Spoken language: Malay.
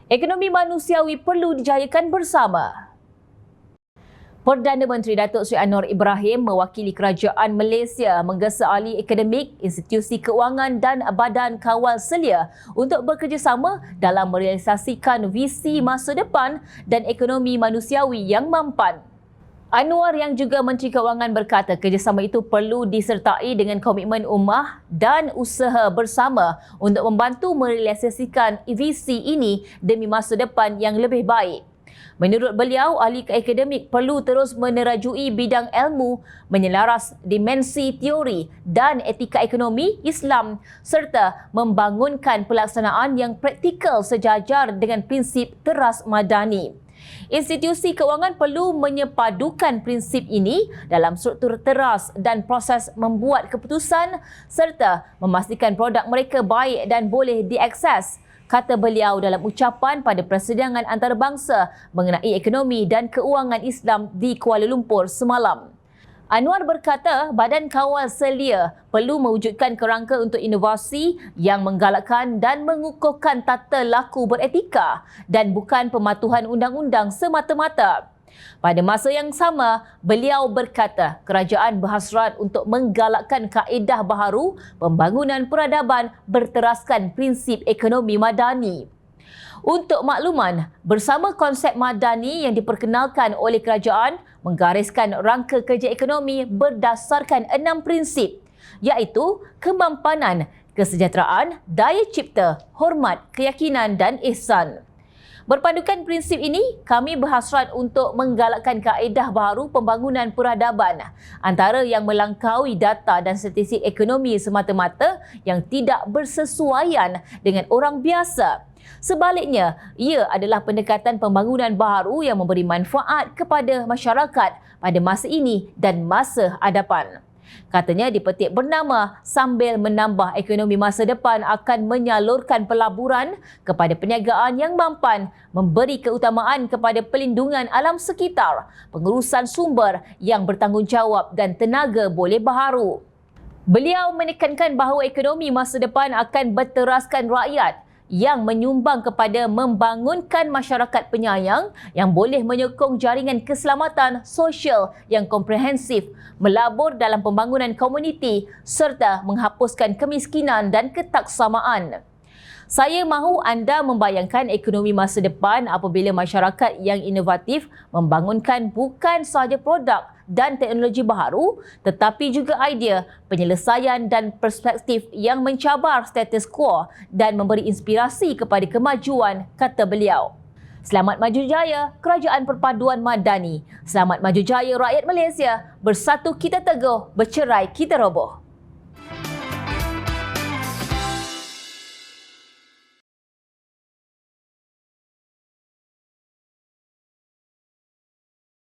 Ekonomi manusiawi perlu dijayakan bersama. Perdana Menteri Datuk Seri Anwar Ibrahim mewakili kerajaan Malaysia menggesa ahli akademik, institusi keuangan dan badan kawal selia untuk bekerjasama dalam merealisasikan visi masa depan dan ekonomi manusiawi yang mampan. Anwar yang juga Menteri Keuangan berkata kerjasama itu perlu disertai dengan komitmen ummah dan usaha bersama untuk membantu merealisasikan visi ini demi masa depan yang lebih baik. Menurut beliau, ahli akademik perlu terus menerajui bidang ilmu, menyelaras dimensi teori dan etika ekonomi Islam serta membangunkan pelaksanaan yang praktikal sejajar dengan prinsip teras madani. Institusi keuangan perlu menyepadukan prinsip ini dalam struktur teras dan proses membuat keputusan serta memastikan produk mereka baik dan boleh diakses, kata beliau dalam ucapan pada persidangan antarabangsa mengenai ekonomi dan keuangan Islam di Kuala Lumpur semalam. Anwar berkata badan kawal selia perlu mewujudkan kerangka untuk inovasi yang menggalakkan dan mengukuhkan tata laku beretika dan bukan pematuhan undang-undang semata-mata. Pada masa yang sama, beliau berkata kerajaan berhasrat untuk menggalakkan kaedah baharu pembangunan peradaban berteraskan prinsip ekonomi madani. Untuk makluman, bersama konsep madani yang diperkenalkan oleh kerajaan menggariskan rangka kerja ekonomi berdasarkan 6 prinsip iaitu kemampanan, kesejahteraan, daya cipta, hormat, keyakinan dan ihsan. Berpandukan prinsip ini, kami berhasrat untuk menggalakkan kaedah baharu pembangunan peradaban antara yang melangkaui data dan statistik ekonomi semata-mata yang tidak bersesuaian dengan orang biasa. Sebaliknya, ia adalah pendekatan pembangunan baharu yang memberi manfaat kepada masyarakat pada masa ini dan masa hadapan. Katanya dipetik bernama sambil menambah ekonomi masa depan akan menyalurkan pelaburan kepada perniagaan yang mampan, memberi keutamaan kepada pelindungan alam sekitar, pengurusan sumber yang bertanggungjawab dan tenaga boleh baharu. Beliau menekankan bahawa ekonomi masa depan akan berteraskan rakyat yang menyumbang kepada membangunkan masyarakat penyayang yang boleh menyokong jaringan keselamatan sosial yang komprehensif, melabur dalam pembangunan komuniti serta menghapuskan kemiskinan dan ketaksamaan. Saya mahu anda membayangkan ekonomi masa depan apabila masyarakat yang inovatif membangunkan bukan sahaja produk dan teknologi baharu tetapi juga idea, penyelesaian dan perspektif yang mencabar status quo dan memberi inspirasi kepada kemajuan, kata beliau. Selamat maju jaya Kerajaan Perpaduan Madani. Selamat maju jaya rakyat Malaysia. Bersatu kita teguh, bercerai kita roboh.